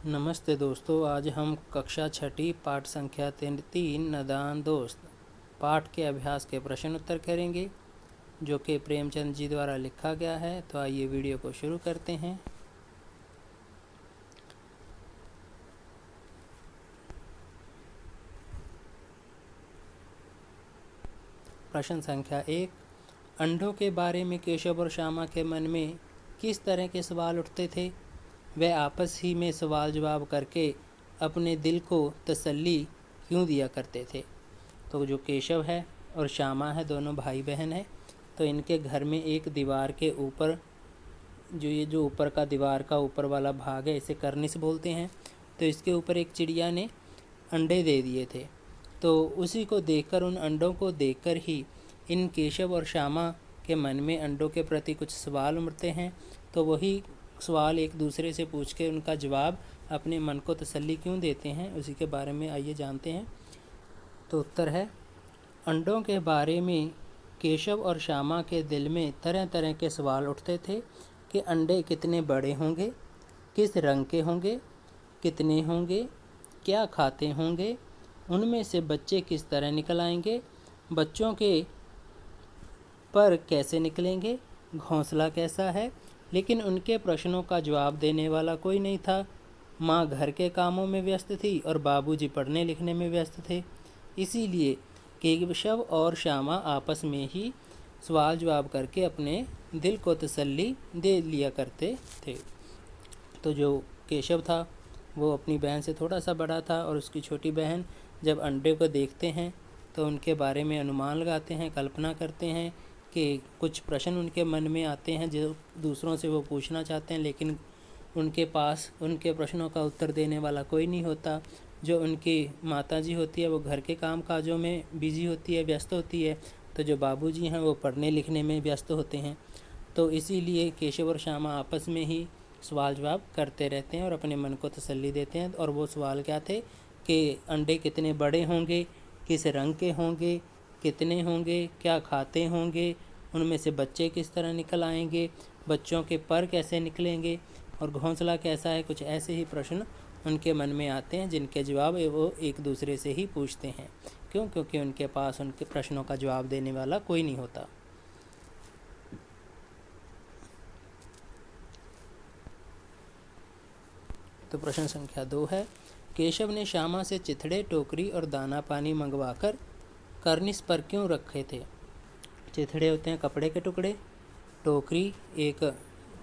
नमस्ते दोस्तों, आज हम कक्षा छठी पाठ संख्या 3 नादान दोस्त पाठ के अभ्यास के प्रश्न उत्तर करेंगे जो कि प्रेमचंद जी द्वारा लिखा गया है। तो आइए वीडियो को शुरू करते हैं। प्रश्न संख्या 1, अंडों के बारे में केशव और श्यामा के मन में किस तरह के सवाल उठते थे? वह आपस ही में सवाल जवाब करके अपने दिल को तसल्ली क्यों दिया करते थे? तो जो केशव है और श्यामा है, दोनों भाई बहन हैं। तो इनके घर में एक दीवार के ऊपर जो ऊपर का दीवार का ऊपर वाला भाग है, इसे करनिस बोलते हैं। तो इसके ऊपर एक चिड़िया ने अंडे दे दिए थे। तो उसी को देखकर, उन अंडों को देखकर ही इन केशव और श्यामा के मन में अंडों के प्रति कुछ सवाल उमड़ते हैं। तो वही सवाल एक दूसरे से पूछ के उनका जवाब अपने मन को तसल्ली क्यों देते हैं, उसी के बारे में आइए जानते हैं। तो उत्तर है, अंडों के बारे में केशव और श्यामा के दिल में तरह तरह के सवाल उठते थे कि अंडे कितने बड़े होंगे, किस रंग के होंगे, कितने होंगे, क्या खाते होंगे, उनमें से बच्चे किस तरह निकल आएंगे, बच्चों के पर कैसे निकलेंगे, घोंसला कैसा है। लेकिन उनके प्रश्नों का जवाब देने वाला कोई नहीं था। माँ घर के कामों में व्यस्त थी और बाबूजी पढ़ने लिखने में व्यस्त थे। इसीलिए केशव और श्यामा आपस में ही सवाल जवाब करके अपने दिल को तसल्ली दे लिया करते थे। तो जो केशव था वो अपनी बहन से थोड़ा सा बड़ा था, और उसकी छोटी बहन जब अंडे को देखते हैं तो उनके बारे में अनुमान लगाते हैं, कल्पना करते हैं कि कुछ प्रश्न उनके मन में आते हैं जो दूसरों से वो पूछना चाहते हैं, लेकिन उनके पास उनके प्रश्नों का उत्तर देने वाला कोई नहीं होता। जो उनकी माताजी होती है वो घर के काम काजों में बिजी होती है, व्यस्त होती है। तो जो बाबूजी हैं वो पढ़ने लिखने में व्यस्त होते हैं। तो इसीलिए केशव और श्यामा आपस में ही सवाल जवाब करते रहते हैं और अपने मन को तसल्ली देते हैं। और वो सवाल क्या थे कि अंडे कितने बड़े होंगे, किस रंग के होंगे, कितने होंगे, क्या खाते होंगे, उनमें से बच्चे किस तरह निकल आएंगे, बच्चों के पर कैसे निकलेंगे, और घोंसला कैसा है। कुछ ऐसे ही प्रश्न उनके मन में आते हैं जिनके जवाब वो एक दूसरे से ही पूछते हैं। क्यों? क्योंकि उनके पास उनके प्रश्नों का जवाब देने वाला कोई नहीं होता। तो प्रश्न संख्या 2 है, केशव ने श्यामा से चिथड़े, टोकरी और दाना पानी मंगवाकर करनिस पर क्यों रखे थे? चिथड़े होते हैं कपड़े के टुकड़े, टोकरी एक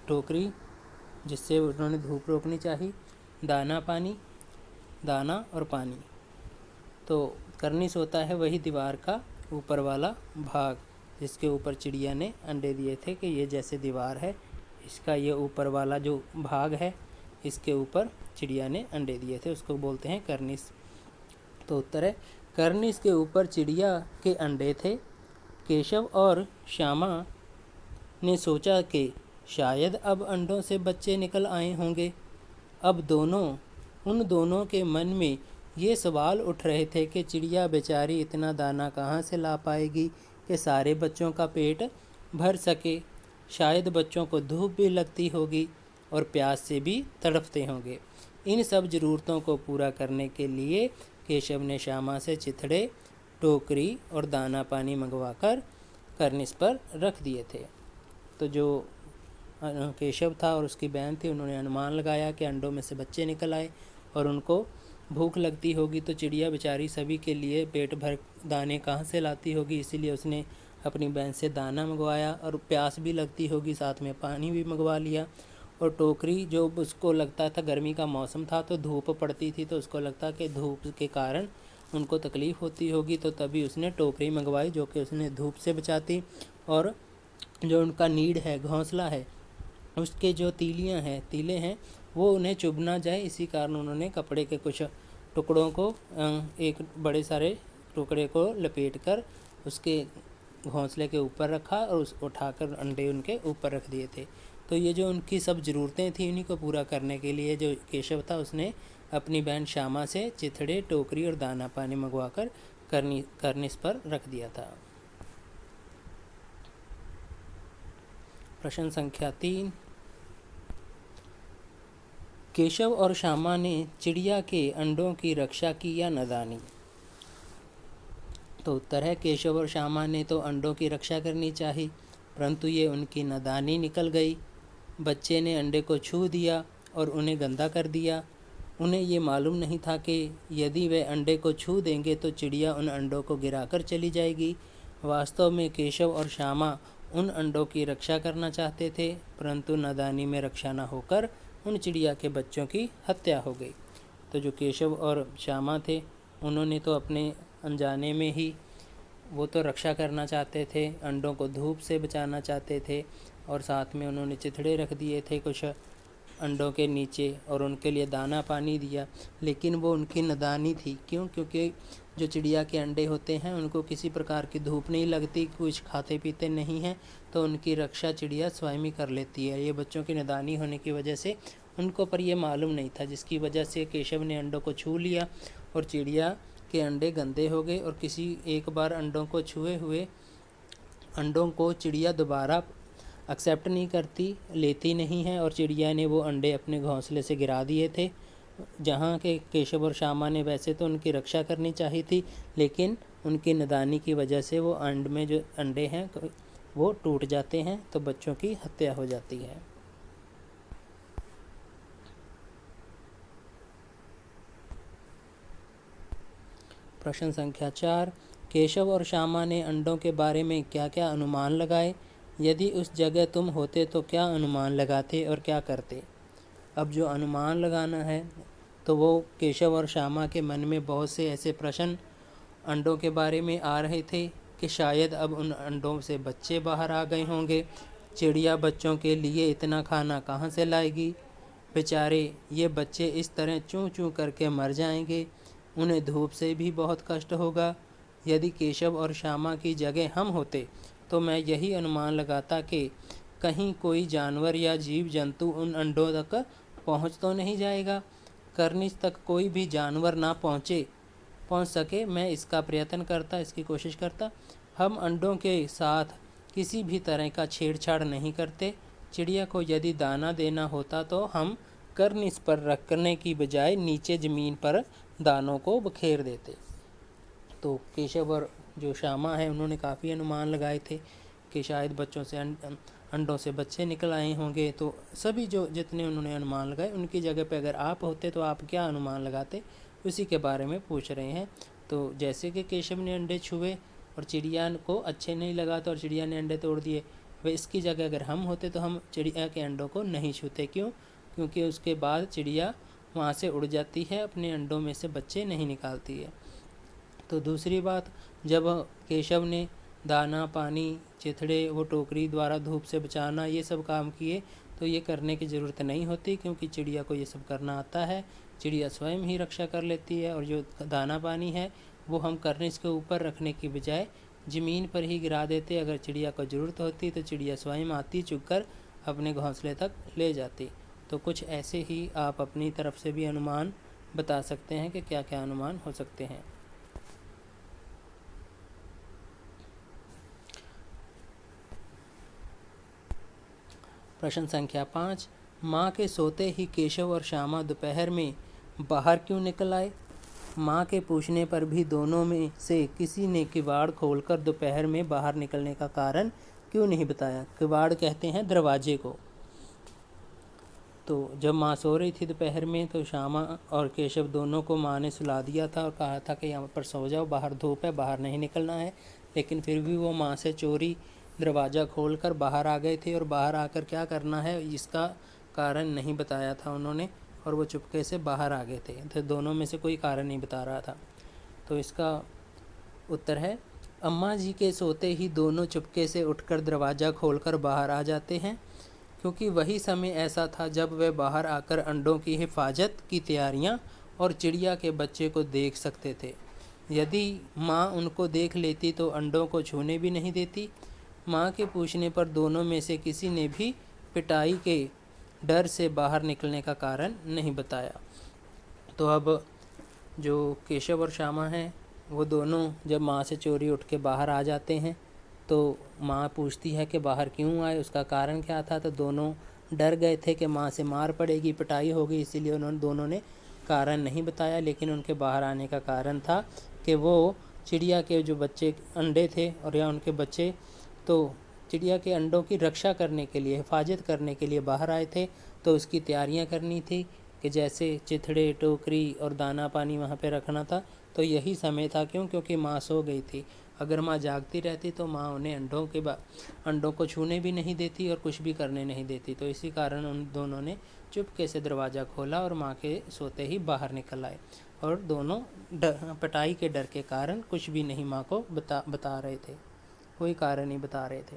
टोकरी जिससे उन्होंने धूप रोकनी चाहिए, दाना और पानी। तो करनिस होता है वही दीवार का ऊपर वाला भाग जिसके ऊपर चिड़िया ने अंडे दिए थे कि ये जैसे दीवार है, इसका ये ऊपर वाला जो भाग है, इसके ऊपर चिड़िया ने अंडे दिए थे, उसको बोलते हैं करनिस। तो उत्तर है, करनिस के ऊपर चिड़िया के अंडे थे। केशव और श्यामा ने सोचा कि शायद अब अंडों से बच्चे निकल आए होंगे। अब उन दोनों के मन में ये सवाल उठ रहे थे कि चिड़िया बेचारी इतना दाना कहाँ से ला पाएगी कि सारे बच्चों का पेट भर सके। शायद बच्चों को धूप भी लगती होगी और प्यास से भी तड़पते होंगे। इन सब ज़रूरतों को पूरा करने के लिए केशव ने श्यामा से चिथड़े, टोकरी और दाना पानी मंगवाकर करनिस पर रख दिए थे। तो जो केशव था और उसकी बहन थी, उन्होंने अनुमान लगाया कि अंडों में से बच्चे निकल आए और उनको भूख लगती होगी, तो चिड़िया बेचारी सभी के लिए पेट भर दाने कहाँ से लाती होगी। इसीलिए उसने अपनी बहन से दाना मंगवाया, और प्यास भी लगती होगी, साथ में पानी भी मंगवा लिया। और टोकरी, जो उसको लगता था गर्मी का मौसम था तो धूप पड़ती थी, तो उसको लगता कि धूप के कारण उनको तकलीफ़ होती होगी, तो तभी उसने टोकरी मंगवाई जो कि उसने धूप से बचाती। और जो उनका नीड है, घोंसला है, उसके जो तीले हैं वो उन्हें चुभ ना जाए, इसी कारण उन्होंने कपड़े के कुछ टुकड़ों को एक बड़े सारे टुकड़े को लपेट कर उसके घोंसले के ऊपर रखा और उठाकर अंडे उनके ऊपर रख दिए थे। तो ये जो उनकी सब ज़रूरतें थी, उन्हीं को पूरा करने के लिए जो केशव था उसने अपनी बहन श्यामा से चिथड़े, टोकरी और दाना पानी मंगवाकर करनिस पर रख दिया था। प्रश्न संख्या 3, केशव और श्यामा ने चिड़िया के अंडों की रक्षा की या नादानी। तो उत्तर है केशव और श्यामा ने तो अंडों की रक्षा करनी चाहिए, परंतु ये उनकी नादानी निकल गई। बच्चे ने अंडे को छू दिया और उन्हें गंदा कर दिया। उन्हें ये मालूम नहीं था कि यदि वे अंडे को छू देंगे तो चिड़िया उन अंडों को गिराकर चली जाएगी। वास्तव में केशव और श्यामा उन अंडों की रक्षा करना चाहते थे, परंतु नादानी में रक्षा न होकर उन चिड़िया के बच्चों की हत्या हो गई। तो जो केशव और श्यामा थे, उन्होंने तो अपने अनजाने में ही वो तो रक्षा करना चाहते थे, अंडों को धूप से बचाना चाहते थे, और साथ में उन्होंने चिथड़े रख दिए थे कुछ अंडों के नीचे और उनके लिए दाना पानी दिया। लेकिन वो उनकी नादानी थी। क्यों? क्योंकि जो चिड़िया के अंडे होते हैं उनको किसी प्रकार की धूप नहीं लगती, कुछ खाते पीते नहीं हैं, तो उनकी रक्षा चिड़िया स्वयं ही कर लेती है। ये बच्चों की नादानी होने की वजह से उनको पर यह मालूम नहीं था, जिसकी वजह से केशव ने अंडों को छू लिया और चिड़िया के अंडे गंदे हो गए। और किसी एक बार अंडों को छुए हुए अंडों को चिड़िया दोबारा एक्सेप्ट नहीं करती, लेती नहीं है, और चिड़िया ने वो अंडे अपने घोंसले से गिरा दिए थे। जहाँ के केशव और श्यामा ने वैसे तो उनकी रक्षा करनी चाहिए थी, लेकिन उनकी नादानी की वजह से वो अंड में जो अंडे हैं वो टूट जाते हैं, तो बच्चों की हत्या हो जाती है। प्रश्न संख्या 4, केशव और श्यामा ने अंडों के बारे में क्या क्या अनुमान लगाए? यदि उस जगह तुम होते तो क्या अनुमान लगाते और क्या करते? अब जो अनुमान लगाना है तो वो केशव और श्यामा के मन में बहुत से ऐसे प्रश्न अंडों के बारे में आ रहे थे कि शायद अब उन अंडों से बच्चे बाहर आ गए होंगे। चिड़िया बच्चों के लिए इतना खाना कहाँ से लाएगी? बेचारे ये बच्चे इस तरह चूँ चूँ करके मर जाएंगे। उन्हें धूप से भी बहुत कष्ट होगा। यदि केशव और श्यामा की जगह हम होते तो मैं यही अनुमान लगाता कि कहीं कोई जानवर या जीव जंतु उन अंडों तक पहुंच तो नहीं जाएगा। करनिच तक कोई भी जानवर ना पहुंच सके, मैं इसका प्रयत्न करता, इसकी कोशिश करता। हम अंडों के साथ किसी भी तरह का छेड़छाड़ नहीं करते। चिड़िया को यदि दाना देना होता तो हम करनिच पर रखने की बजाय नीचे ज़मीन पर दानों को बखेर देते। तो केशव और जो श्यामा है उन्होंने काफ़ी अनुमान लगाए थे कि शायद बच्चों से अंडों से बच्चे निकल आए होंगे। तो सभी जो जितने उन्होंने अनुमान लगाए, उनकी जगह पे अगर आप होते तो आप क्या अनुमान लगाते, उसी के बारे में पूछ रहे हैं। तो जैसे कि केशव ने अंडे छुए और चिड़िया को अच्छे नहीं लगा तो और चिड़िया ने अंडे तोड़ दिए, वह इसकी जगह अगर हम होते तो हम चिड़िया के अंडों को नहीं छूते। क्यों? क्योंकि उसके बाद चिड़िया वहाँ से उड़ जाती है, अपने अंडों में से बच्चे नहीं निकालती है। तो दूसरी बात, जब केशव ने दाना पानी चिथड़े वो टोकरी द्वारा धूप से बचाना ये सब काम किए, तो ये करने की ज़रूरत नहीं होती, क्योंकि चिड़िया को ये सब करना आता है। चिड़िया स्वयं ही रक्षा कर लेती है। और जो दाना पानी है वो हम करनिच के ऊपर रखने की बजाय ज़मीन पर ही गिरा देते। अगर चिड़िया को ज़रूरत होती तो चिड़िया स्वयं आती, चुगकर अपने घोंसले तक ले जाती। तो कुछ ऐसे ही आप अपनी तरफ से भी अनुमान बता सकते हैं कि क्या क्या अनुमान हो सकते हैं। प्रश्न संख्या 5, माँ के सोते ही केशव और श्यामा दोपहर में बाहर क्यों निकल आए? माँ के पूछने पर भी दोनों में से किसी ने किवाड़ खोलकर दोपहर में बाहर निकलने का कारण क्यों नहीं बताया? किवाड़ कहते हैं दरवाजे को। तो जब माँ सो रही थी दोपहर में, तो श्यामा और केशव दोनों को माँ ने सुला दिया था और कहा था कि यहाँ पर सो जाओ, बाहर धूप है, बाहर नहीं निकलना है। लेकिन फिर भी वो माँ से चोरी दरवाज़ा खोलकर बाहर आ गए थे, और बाहर आकर क्या करना है इसका कारण नहीं बताया था उन्होंने, और वो चुपके से बाहर आ गए थे। तो दोनों में से कोई कारण नहीं बता रहा था। तो इसका उत्तर है, अम्मा जी के सोते ही दोनों चुपके से उठकर दरवाज़ा खोलकर बाहर आ जाते हैं, क्योंकि वही समय ऐसा था जब वे बाहर आकर अंडों की हिफाजत की तैयारियां और चिड़िया के बच्चे को देख सकते थे। यदि माँ उनको देख लेती तो अंडों को छूने भी नहीं देती। माँ के पूछने पर दोनों में से किसी ने भी पिटाई के डर से बाहर निकलने का कारण नहीं बताया। तो अब जो केशव और श्यामा हैं वो दोनों जब माँ से चोरी उठ के बाहर आ जाते हैं, तो माँ पूछती है कि बाहर क्यों आए, उसका कारण क्या था। तो दोनों डर गए थे कि माँ से मार पड़ेगी, पिटाई होगी, इसीलिए उन्होंने दोनों ने कारण नहीं बताया। लेकिन उनके बाहर आने का कारण था कि वो चिड़िया के जो बच्चे अंडे थे और या उनके बच्चे, तो चिड़िया के अंडों की रक्षा करने के लिए, हिफाजत करने के लिए बाहर आए थे। तो उसकी तैयारियां करनी थी कि जैसे चिथड़े, टोकरी और दाना पानी वहाँ पे रखना था। तो यही समय था। क्यों? क्योंकि माँ सो गई थी। अगर माँ जागती रहती तो माँ उन्हें अंडों को छूने भी नहीं देती और कुछ भी करने नहीं देती। तो इसी कारण उन दोनों ने चुपके से दरवाज़ा खोला और माँ के सोते ही बाहर निकल आए। और दोनों पिटाई के डर के कारण कुछ भी नहीं माँ को बता रहे थे, कोई कारण नहीं बता रहे थे।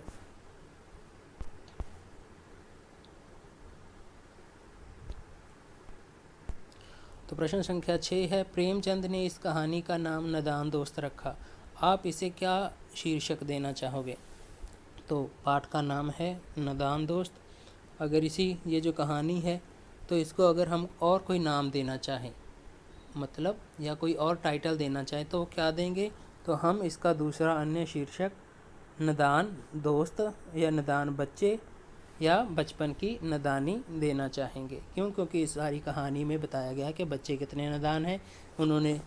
तो प्रश्न संख्या 6 है, प्रेमचंद ने इस कहानी का नाम नादान दोस्त रखा। आप इसे क्या शीर्षक देना चाहोगे? तो पाठ का नाम है नादान दोस्त। अगर ये जो कहानी है तो इसको अगर हम और कोई नाम देना चाहें, मतलब या कोई और टाइटल देना चाहें, तो क्या देंगे? तो हम इसका दूसरा अन्य शीर्षक नादान दोस्त या नादान बच्चे या बचपन की नादानी देना चाहेंगे। क्यों? क्योंकि इस सारी कहानी में बताया गया है कि बच्चे कितने नादान हैं। उन्होंने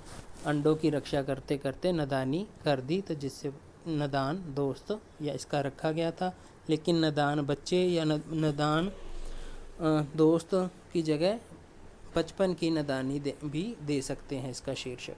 अंडों की रक्षा करते करते नादानी कर दी, तो जिससे नादान दोस्त या इसका रखा गया था। लेकिन नादान बच्चे या नादान दोस्त की जगह बचपन की नादानी भी दे सकते हैं इसका शीर्षक।